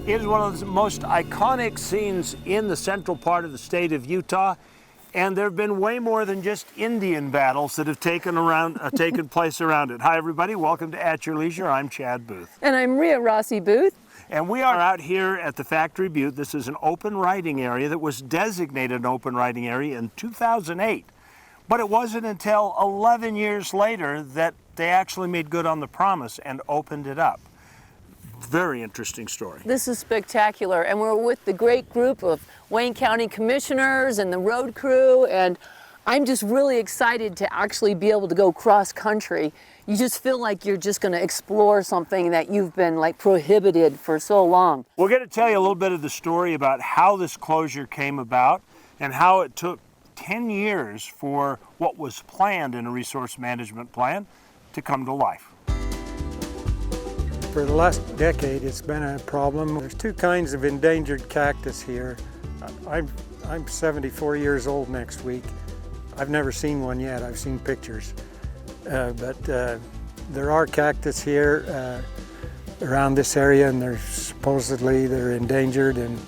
It is one of the most iconic scenes in the central part of the state of Utah, and there have been way more than just Indian battles that have taken place around it. Hi everybody, welcome to At Your Leisure. I'm Chad Booth. And I'm Ria Rossi Booth. And we are out here at the Factory Butte. This is an open riding area that was designated an open riding area in 2008. But it wasn't until 11 years later that they actually made good on the promise and opened it up. Very interesting story. This is spectacular, and we're with the great group of Wayne County commissioners and the road crew, and I'm just really excited to actually be able to go cross country. You just feel like you're just going to explore something that you've been like prohibited for so long. We're going to tell you a little bit of the story about how this closure came about and how it took 10 years for what was planned in a resource management plan to come to life. For the last decade, it's been a problem. There's two kinds of endangered cactus here. I'm 74 years old next week. I've never seen one yet. I've seen pictures. But there are cactus here around this area, and they're endangered, and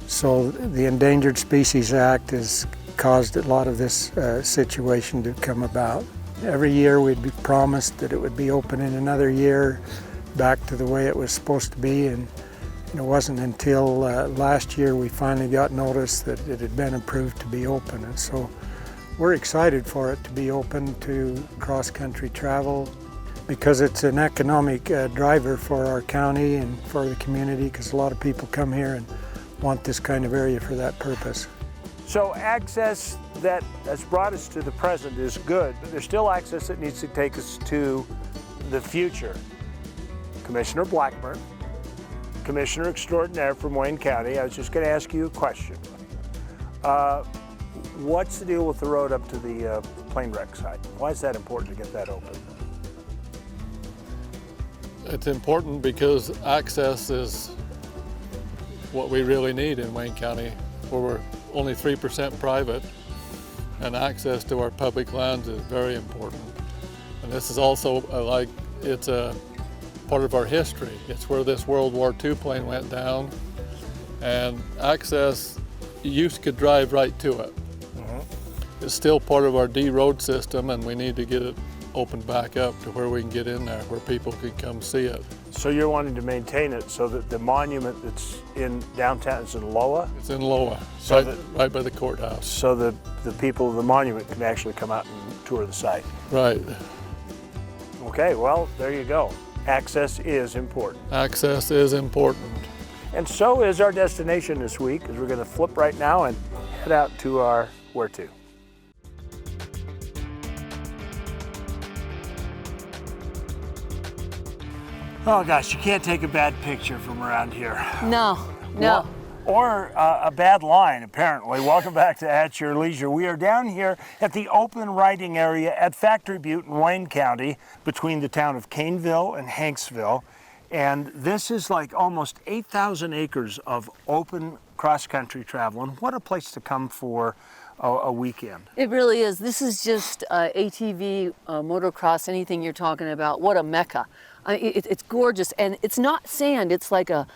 so the Endangered Species Act has caused a lot of this situation to come about. Every year we'd be promised that it would be open in another year, back to the way it was supposed to be, and it wasn't until last year we finally got notice that it had been approved to be open. And so we're excited for it to be open to cross-country travel because it's an economic driver for our county and for the community, because a lot of people come here and want this kind of area for that purpose. So access that has brought us to the present is good, but there's still access that needs to take us to the future. Commissioner Blackburn, Commissioner Extraordinaire from Wayne County, I was just going to ask you a question. What's the deal with the road up to the plane wreck site? Why is that important to get that open? It's important because access is what we really need in Wayne County, where we're only 3% private, and access to our public lands is very important. And this is also it's a part of our history. It's where this World War II plane went down, and access, you could drive right to it. It's still part of our D road system, and we need to get it opened back up to where we can get in there, where people can come see it. So you're wanting to maintain it so that the monument that's in downtown is in Loa? It's in Loa, so right by the courthouse. So the people of the monument can actually come out and tour the site. Right. Okay, well, there you go. Access is important. Access is important. And so is our destination this week, because we're going to flip right now and head out to our where to. Oh gosh, you can't take a bad picture from around here. No. Or a bad line, apparently. Welcome back to At Your Leisure. We are down here at the open riding area at Factory Butte in Wayne County, between the town of Caneville and Hanksville. And this is like almost 8,000 acres of open cross-country travel. And what a place to come for a weekend. It really is. This is just ATV, motocross, anything you're talking about. What a mecca. It's gorgeous, and it's not sand. It's like a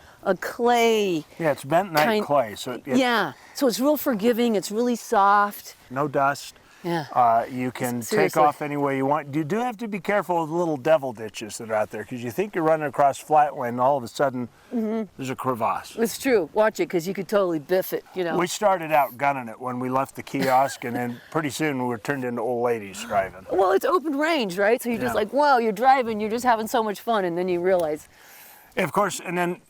clay. Yeah, it's bentonite clay. So yeah, so it's real forgiving. It's really soft. No dust. Yeah. You can Seriously. take off any way you want. You do have to be careful with the little devil ditches that are out there, because you think you're running across flatland and all of a sudden there's a crevasse. It's true. Watch it, because you could totally biff it, you know. We started out gunning it when we left the kiosk, and then pretty soon we were turned into old ladies driving. Well, it's open range, right? So you're just like, wow, you're driving, you're just having so much fun, and then you realize. Of course, and then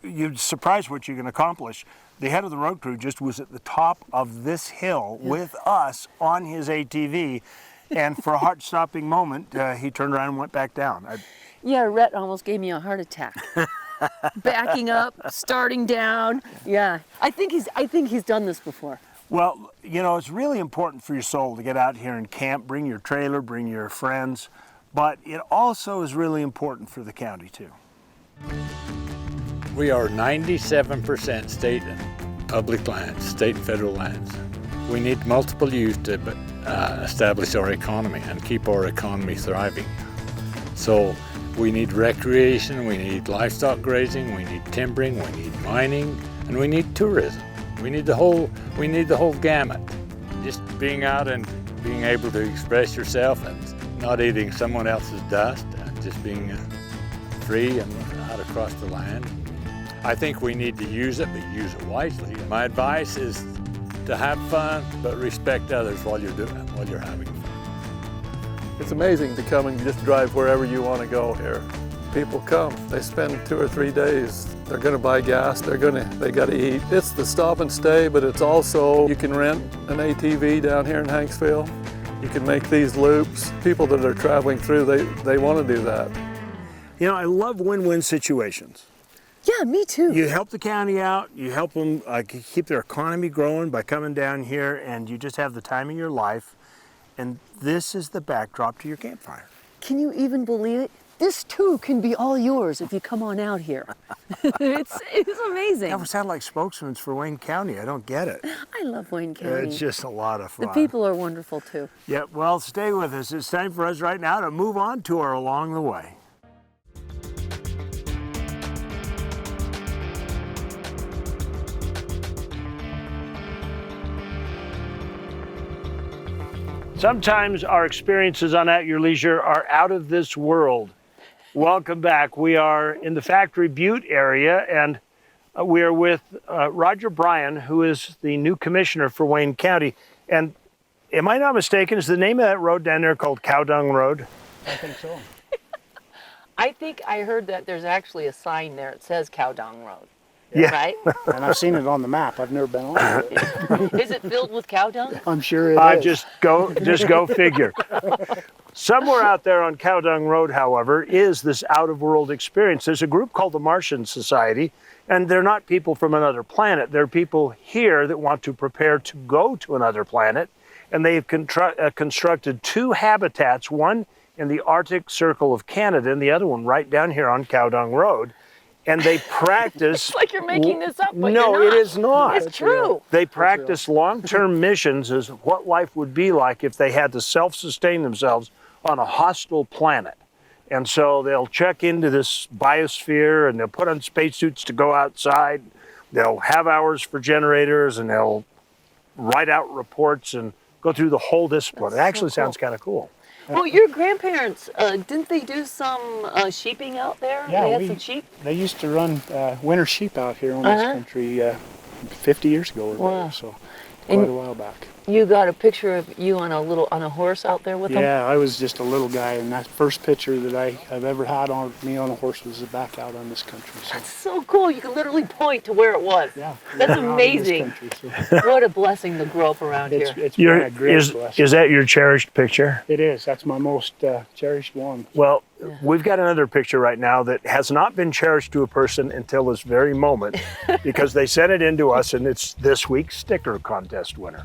you're surprised what you can accomplish. The head of the road crew just was at the top of this hill with us on his ATV, and for a heart-stopping moment, he turned around and went back down. Yeah, Rhett almost gave me a heart attack. Backing up, starting down. Yeah, I think he's done this before. Well, you know, it's really important for your soul to get out here and camp. Bring your trailer, bring your friends, but it also is really important for the county too. We are 97% state and public lands, state and federal lands. We need multiple use to establish our economy and keep our economy thriving. So We need recreation, we need livestock grazing, we need timbering, we need mining, and we need tourism. We need the whole gamut. Just being out and being able to express yourself and not eating someone else's dust, and just being free and out across the land. I think we need to use it, but use it wisely. My advice is to have fun, but respect others while you're having fun. It's amazing to come and just drive wherever you want to go here. People come, they spend 2 or 3 days. They're going to buy gas, they got to eat. It's the stop and stay, but it's also, you can rent an ATV down here in Hanksville. You can make these loops. People that are traveling through, they want to do that. You know, I love win-win situations. Yeah, me too. You help the county out, you help them keep their economy growing by coming down here, and you just have the time of your life. And this is the backdrop to your campfire. Can you even believe it? This too can be all yours if you come on out here. it's amazing. That sound like spokesmen for Wayne County. I don't get it. I love Wayne County. It's just a lot of fun. The people are wonderful too. Yeah, well, stay with us. It's time for us right now to move on to our Along the Way. Sometimes our experiences on At Your Leisure are out of this world. Welcome back. We are in the Factory Butte area, and we are with Roger Bryan, who is the new commissioner for Wayne County. And am I not mistaken, is the name of that road down there called Cow Dung Road? I think so. I think I heard that there's actually a sign there. It says Cow Dung Road. Yeah. Right? And I've seen it on the map. I've never been on it. Is it filled with cow dung? I'm sure it is. Just go figure. Somewhere out there on Cow Dung Road, however, is this out-of-world experience. There's a group called the Martian Society, and they're not people from another planet. They're people here that want to prepare to go to another planet, and they've constructed 2 habitats, one in the Arctic Circle of Canada and the other one right down here on Cow Dung Road. And they practice... It's like you're making this up, but no, you're not. It is not. It's true. They practice long-term missions as what life would be like if they had to self-sustain themselves on a hostile planet. And so they'll check into this biosphere, and they'll put on spacesuits to go outside. They'll have hours for generators, and they'll write out reports and go through the whole discipline. It actually sounds kind of cool. Well, your grandparents, didn't they do some sheeping out there? Yeah, they had some sheep? They used to run winter sheep out here on this country 50 years ago or whatever, so quite a while back. You got a picture of you on a horse out there with them? Yeah, I was just a little guy, and that first picture that I've ever had on me on a horse was back out on this country. So. That's so cool. You can literally point to where it was. Yeah, That's amazing. Country, so. What a blessing to grow up around here. It's been a great blessing. Is that your cherished picture? It is. That's my most cherished one. Well, we've got another picture right now that has not been cherished to a person until this very moment because they sent it in to us, and it's this week's sticker contest winner.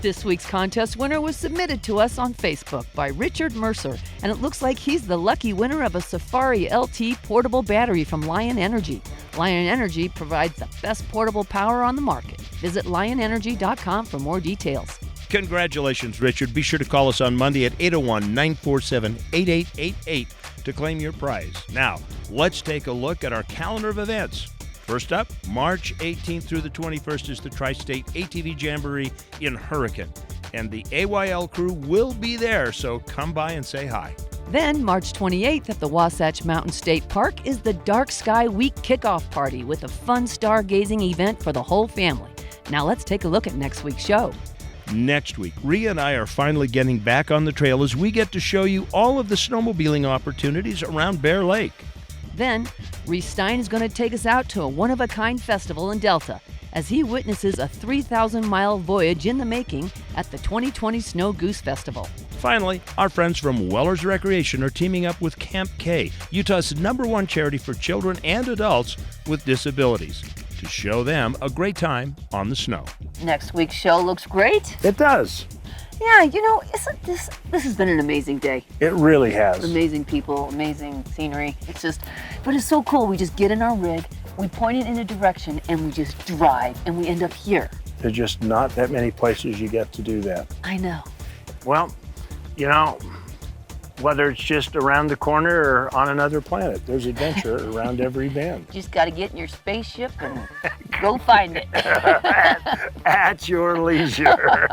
This week's contest winner was submitted to us on Facebook by Richard Mercer, and it looks like he's the lucky winner of a Safari LT portable battery from Lion Energy. Lion Energy provides the best portable power on the market. Visit lionenergy.com for more details. Congratulations, Richard. Be sure to call us on Monday at 801-947-8888 to claim your prize. Now, let's take a look at our calendar of events. First up, March 18th through the 21st is the Tri-State ATV Jamboree in Hurricane. And the AYL crew will be there, so come by and say hi. Then, March 28th at the Wasatch Mountain State Park is the Dark Sky Week kickoff party with a fun stargazing event for the whole family. Now let's take a look at next week's show. Next week, Ria and I are finally getting back on the trail as we get to show you all of the snowmobiling opportunities around Bear Lake. Then, Reece Stein is going to take us out to a one-of-a-kind festival in Delta as he witnesses a 3,000-mile voyage in the making at the 2020 Snow Goose Festival. Finally, our friends from Weller's Recreation are teaming up with Camp K, Utah's #1 charity for children and adults with disabilities, to show them a great time on the snow. Next week's show looks great. It does. Yeah, you know, isn't this has been an amazing day. It really has. Amazing people, amazing scenery. But it's so cool. We just get in our rig, we point it in a direction, and we just drive, and we end up here. There's just not that many places you get to do that. I know. Well, you know, whether it's just around the corner or on another planet. There's adventure around every bend. Just got to get in your spaceship and go find it. At your leisure.